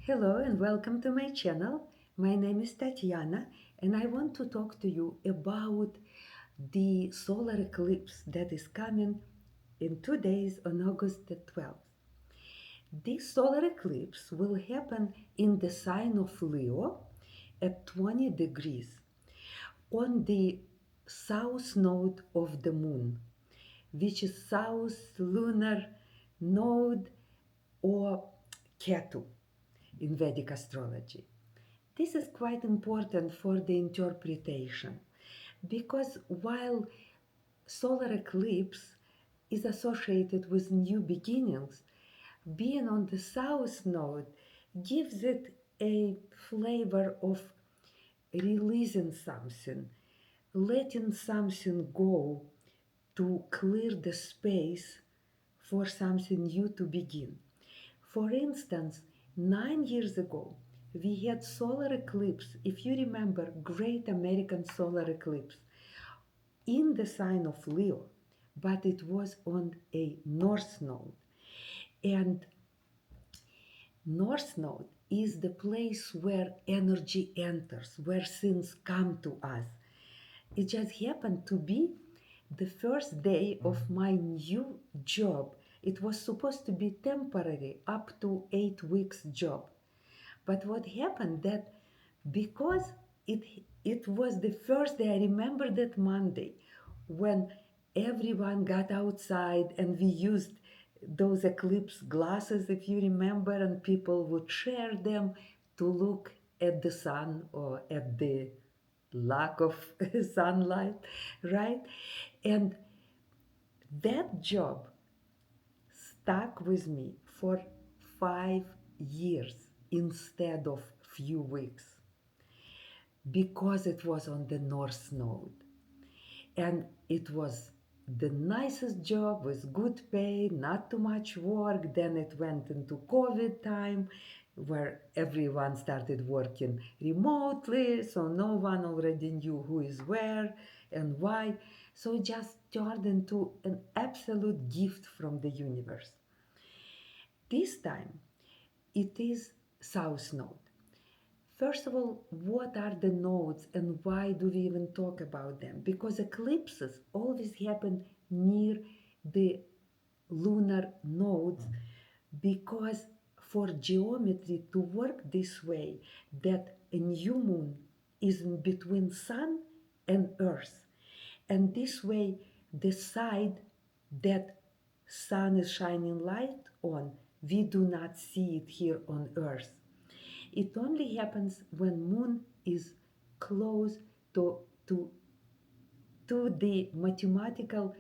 Hello and welcome to my channel. My name is Tatyana and I want to talk to you about the solar eclipse that is coming in 2 days on August the 12th. This solar eclipse will happen in the sign of Leo at 20 degrees on the south node of the moon, which is south lunar node or Ketu in Vedic astrology. This is quite important for the interpretation because while solar eclipse is associated with new beginnings, being on the south node gives it a flavor of releasing something, letting something go to clear the space for something new to begin. For instance, 9 years ago, we had solar eclipse, if you remember, great American solar eclipse in the sign of Leo, but it was on a north node. And north node is the place where energy enters, where things come to us. It just happened to be the first day of my new job. It was supposed to be temporary, up to 8 weeks job. But what happened that because it it was the first day, I remember that Monday when everyone got outside and we used those eclipse glasses, if you remember, and people would share them to look at the sun or at the lack of sunlight, right? And that job stuck with me for 5 years instead of few weeks because it was on the north node and it was the nicest job with good pay, not too much work. Then it went into COVID time where everyone started working remotely, so no one already knew who is where and why. So it just turned into an absolute gift from the universe. This time it is south node. First of all, what are the nodes and why do we even talk about them? Because eclipses always happen near the lunar nodes because for geometry to work this way, that a new moon is in between sun and earth. And this way, the side that sun is shining light on, we do not see it here on earth. It only happens when moon is close to, to, to the mathematical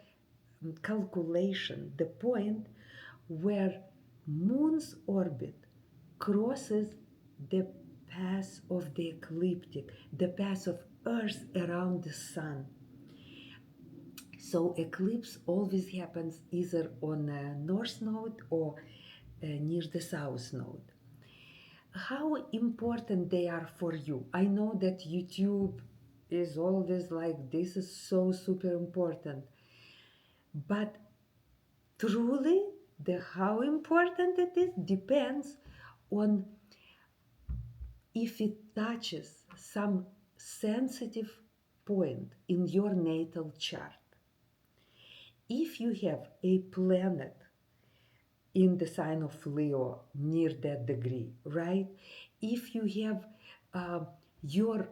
calculation, the point where moon's orbit crosses the path of the ecliptic, the path of earth around the sun. So eclipse always happens either on a north node or near the south node. How important they are for you? I know that YouTube is always like this is so super important, but truly the how important it is depends on if it touches some sensitive point in your natal chart. If you have a planet in the sign of Leo near that degree, right? If you have your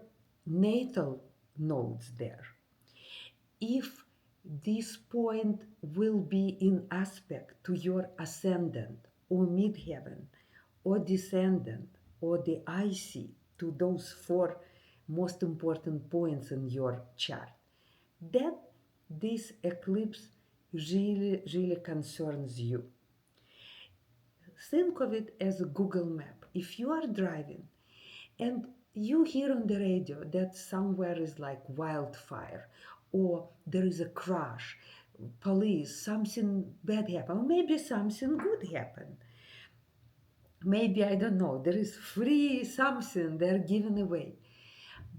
natal nodes there, if this point will be in aspect to your ascendant or midheaven or descendant or the IC, to those four most important points in your chart, then this eclipse really concerns you. Think of it as a Google map. If you are driving and you hear on the radio that somewhere is like wildfire or there is a crash, police, something bad happened, or maybe something good happened. Maybe, I don't know, there is free something they're giving away.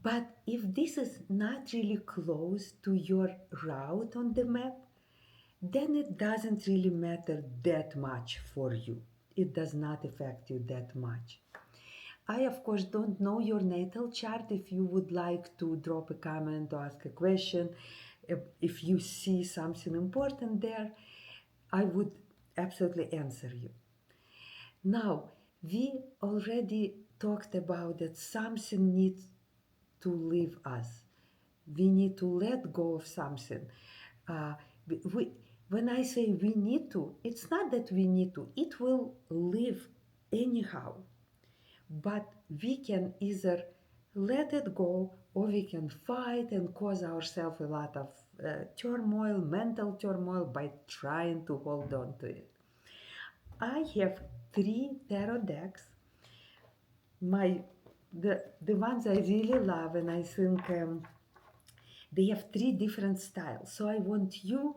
But if this is not really close to your route on the map, then it doesn't really matter that much for you. It does not affect you that much. I, of course, don't know your natal chart. If you would like to drop a comment or ask a question, if you see something important there, I would absolutely answer you. Now, we already talked about that something needs to leave us. We need to let go of something. Uh, we, when I say we need to, it's not that we need to, it will leave anyhow. But we can either let it go or we can fight and cause ourselves a lot of turmoil, mental turmoil, by trying to hold on to it. I have 3 tarot decks. The ones I really love, and I think they have 3 different styles. So I want you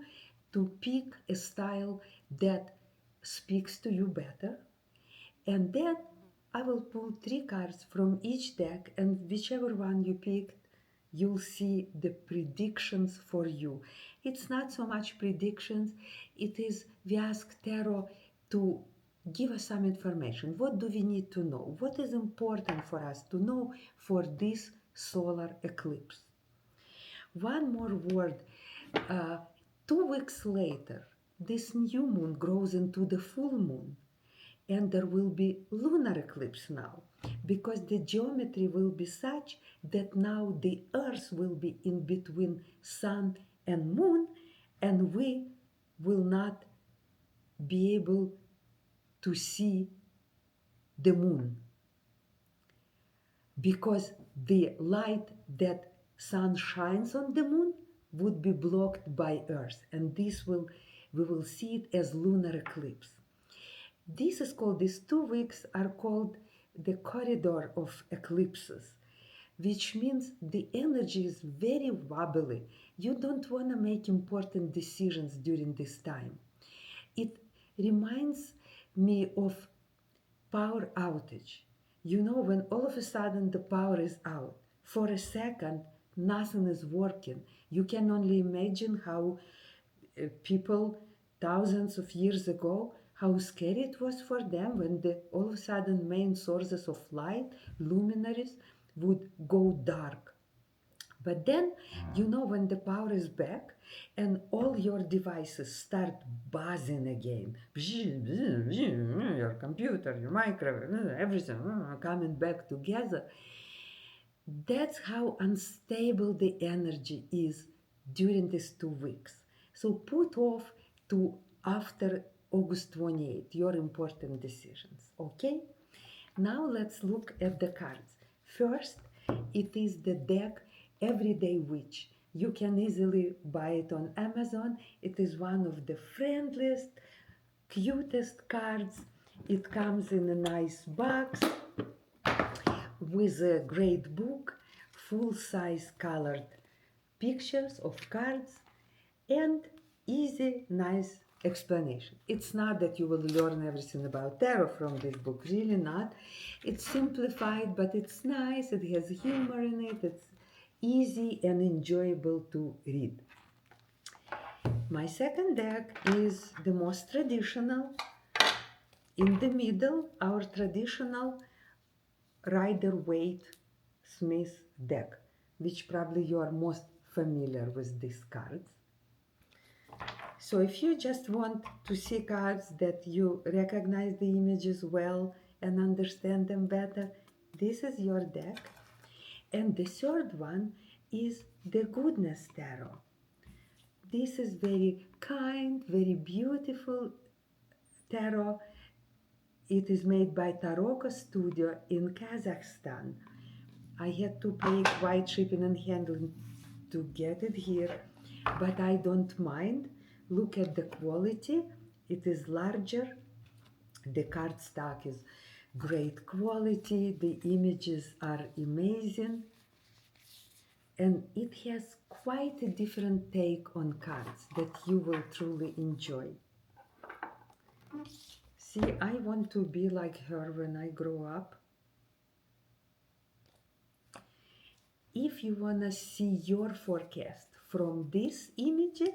to pick a style that speaks to you better, and then I will pull 3 cards from each deck, and whichever one you picked, you'll see the predictions for you. It's not so much predictions, it is we ask tarot to give us some information. What do we need to know? What is important for us to know for this solar eclipse? One more word. Uh, 2 weeks later, this new moon grows into the full moon, and there will be lunar eclipse now, because the geometry will be such that now the earth will be in between sun and moon, and we will not be able to see the moon, because the light that sun shines on the moon would be blocked by earth, and we will see it as lunar eclipse. This is called, these 2 weeks are called the corridor of eclipses, which means the energy is very wobbly. You don't want to make important decisions during this time. It reminds me of power outage. You know, when all of a sudden the power is out, for a second, nothing is working. You can only imagine how people thousands of years ago, how scary it was for them when all of a sudden main sources of light, luminaries, would go dark. But then, you know, when the power is back and all your devices start buzzing again, your computer, your microwave, everything coming back together, that's how unstable the energy is during these 2 weeks. So put off to after August 28th your important decisions, okay? Now let's look at the cards. First, it is the deck Everyday Witch. You can easily buy it on Amazon. It is one of the friendliest, cutest cards. It comes in a nice box with a great book, full-size colored pictures of cards, and easy, nice explanation. It's not that you will learn everything about tarot from this book, really not. It's simplified, but it's nice, it has humor in it, it's easy and enjoyable to read. My second deck is the most traditional. In the middle, our traditional Rider-Waite Smith deck, which probably you are most familiar with these cards. So if you just want to see cards that you recognize the images well and understand them better, this is your deck. And the third one is the Goodness Tarot. This is very kind, very beautiful tarot. It is made by Taroko Studio in Kazakhstan. I had to pay quite shipping and handling to get it here, but I don't mind. Look at the quality. It is larger. The cardstock is great quality. The images are amazing. And it has quite a different take on cards that you will truly enjoy. See, I want to be like her when I grow up. If you want to see your forecast from these images,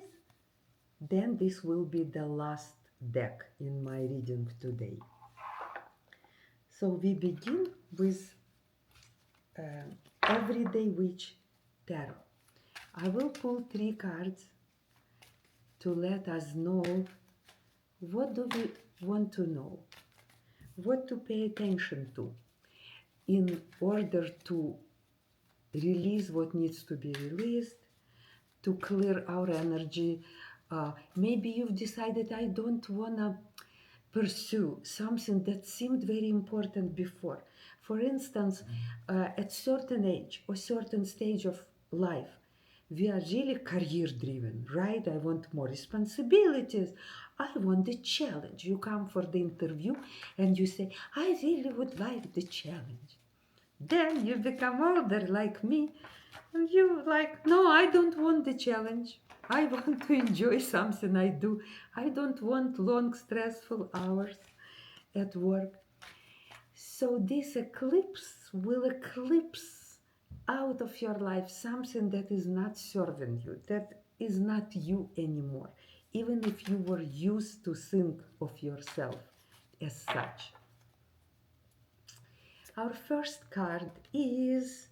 then this will be the last deck in my reading today. So we begin with Everyday Witch Tarot. I will pull 3 cards to let us know what do we want to know, what to pay attention to in order to release what needs to be released, to clear our energy. Maybe you've decided I don't want to pursue something that seemed very important before. For instance, at certain age or certain stage of life, we are really career driven, right? I want more responsibilities. I want the challenge. You come for the interview and you say, I really would like the challenge. Then you become older like me, and you like, no, I don't want the challenge. I want to enjoy something I do. I don't want long, stressful hours at work. So this eclipse will eclipse out of your life something that is not serving you, that is not you anymore, even if you were used to think of yourself as such. Our first card is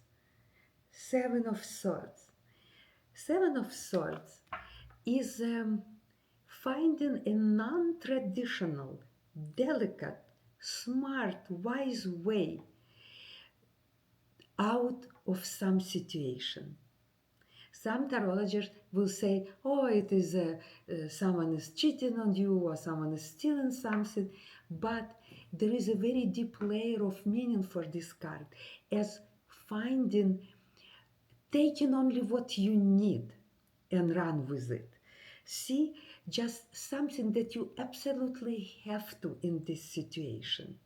Seven of Swords. Seven of Swords is finding a non-traditional, delicate, smart, wise way out of some situation. Some tarologists will say, oh, it is someone is cheating on you or someone is stealing something, but there is a very deep layer of meaning for this card as finding, taking only what you need and run with it. See, just something that you absolutely have to in this situation.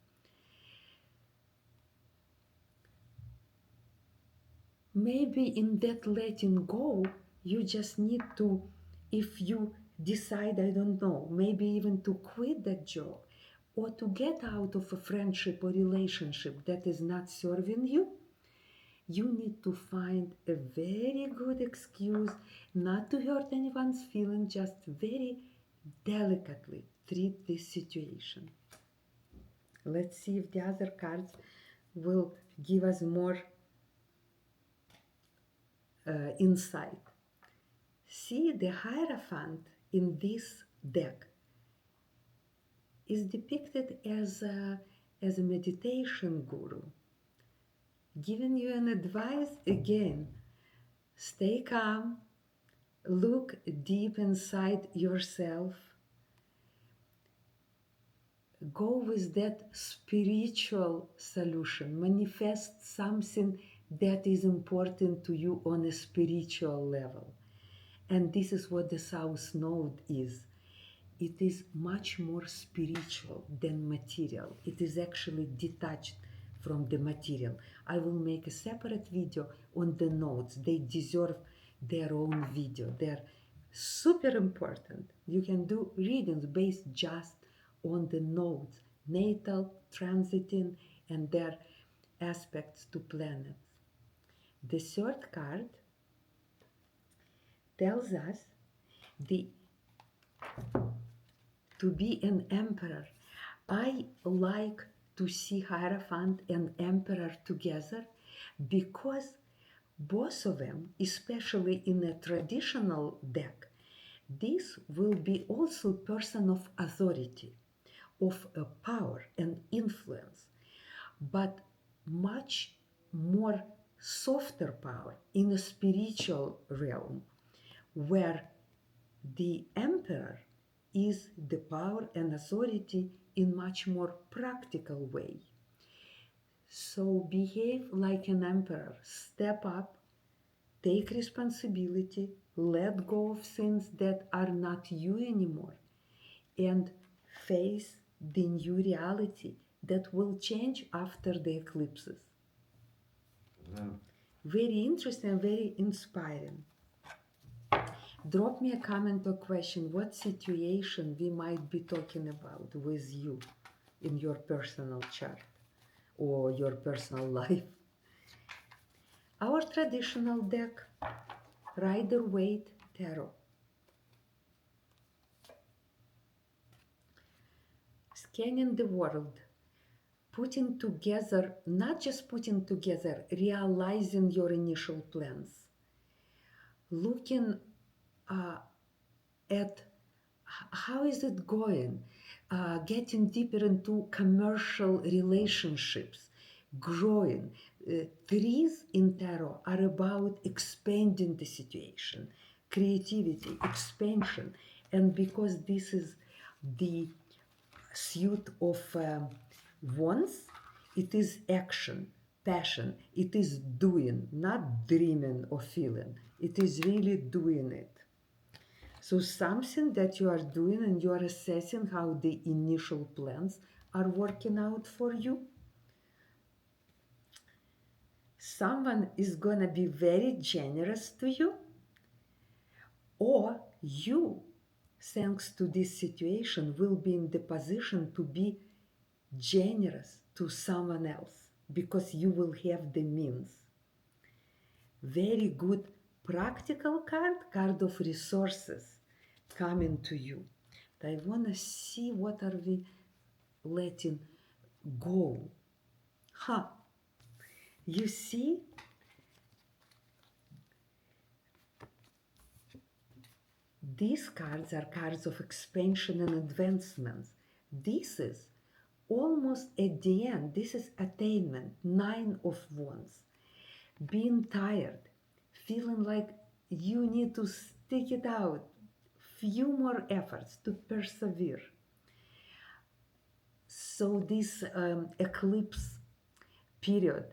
Maybe in that letting go, you just need to, if you decide, I don't know, maybe even to quit that job or to get out of a friendship or relationship that is not serving you, you need to find a very good excuse not to hurt anyone's feelings, just very delicately treat this situation. Let's see if the other cards will give us more insight. See, the Hierophant in this deck is depicted as a meditation guru, giving you an advice again. Stay calm, look deep inside yourself, go with that spiritual solution, manifest something that is important to you on a spiritual level. And this is what the South Node is. It is much more spiritual than material. It is actually detached from the material. I will make a separate video on the nodes. They deserve their own video. They're super important. You can do readings based just on the nodes, natal, transiting, and their aspects to planets. The third card tells us to be an emperor. I like to see Hierophant and Emperor together because both of them, especially in a traditional deck, this will be also person of authority, of power and influence, but much more softer power in a spiritual realm, where the emperor is the power and authority in much more practical way. So behave like an emperor. Step up, take responsibility, let go of things that are not you anymore, and face the new reality that will change after the eclipses. Very interesting, very inspiring. Drop me a comment or question what situation we might be talking about with you in your personal chart or your personal life. Our traditional deck, Rider-Waite Tarot. Scanning the world, putting together, not just putting together, realizing your initial plans, looking at how is it going, getting deeper into commercial relationships, growing. Trees in tarot are about expanding the situation, creativity, expansion. And because this is the suit of wands, it is action, passion. It is doing, not dreaming or feeling. It is really doing it. So something that you are doing and you are assessing how the initial plans are working out for you. Someone is going to be very generous to you, or you, thanks to this situation, will be in the position to be generous to someone else because you will have the means. Very good practical card of resources coming to you. But I want to see what are we letting go. You see, these cards are cards of expansion and advancements. This is almost at the end. This is attainment, 9 of wands. Being tired, feeling like you need to stick it out, few more efforts to persevere. So this eclipse period,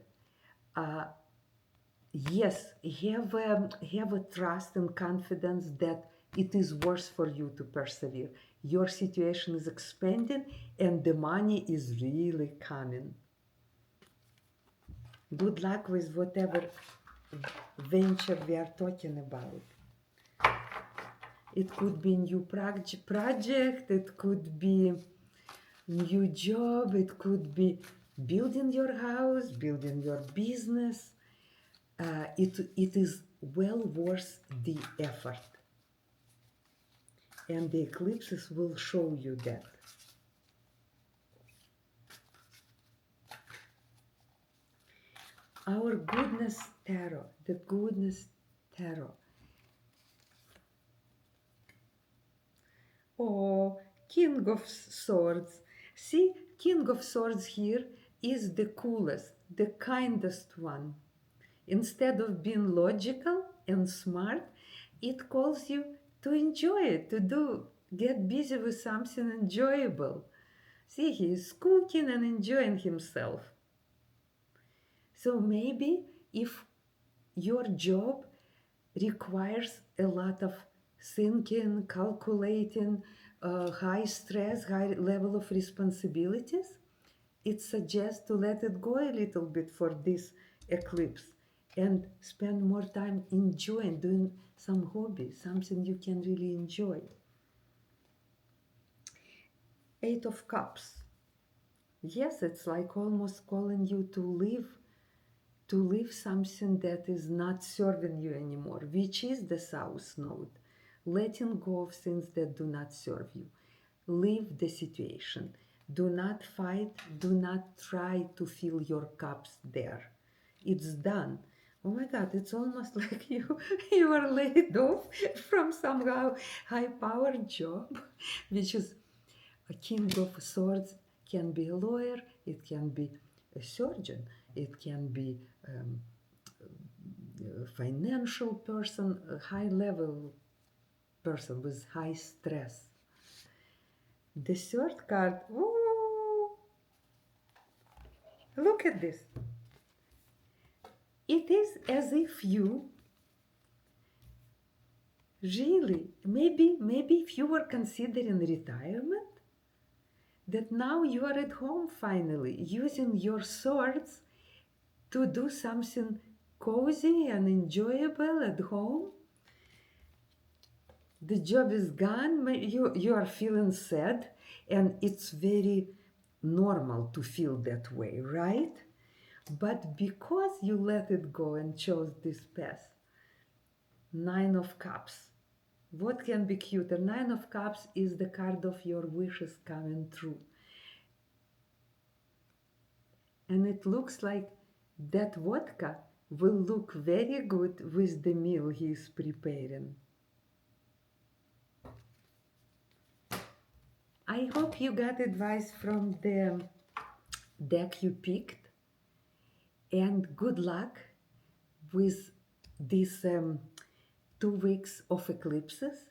yes, have a trust and confidence that it is worth for you to persevere. Your situation is expanding and the money is really coming. Good luck with whatever venture we are talking about. It could be new project, it could be new job, it could be building your house, building your business. It is well worth the effort. And the eclipses will show you that. Our goodness tarot, the goodness tarot. Oh, King of Swords. See, King of Swords here is the coolest, the kindest one. Instead of being logical and smart, it calls you to enjoy it, get busy with something enjoyable. See, he is cooking and enjoying himself. So maybe if your job requires a lot of thinking, calculating, high stress, high level of responsibilities, it suggests to let it go a little bit for this eclipse and spend more time enjoying, doing some hobby, something you can really enjoy. 8 of Cups. Yes, it's like almost calling you to live something that is not serving you anymore, which is the South Node. Letting go of things that do not serve you. Leave the situation. Do not fight. Do not try to fill your cups there. It's done. Oh my God, it's almost like you are laid off from somehow high-powered job, which is a King of Swords. Can be a lawyer, it can be a surgeon, it can be a financial person, a high-level person with high stress. The third card, ooh, look at this. It is as if you really, maybe if you were considering retirement, that now you are at home finally, using your swords to do something cozy and enjoyable at home. The job is gone, you are feeling sad, and it's very normal to feel that way, right? But because you let it go and chose this path, 9 of Cups. What can be cuter? 9 of Cups is the card of your wishes coming true. And it looks like that vodka will look very good with the meal he is preparing. I hope you got advice from the deck you picked, and good luck with these 2 weeks of eclipses.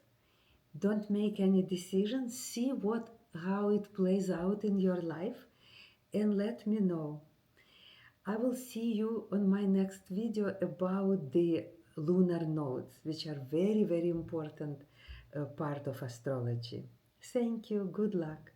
Don't make any decisions. See how it plays out in your life, and let me know. I will see you on my next video about the lunar nodes, which are very, very important part of astrology. Thank you. Good luck.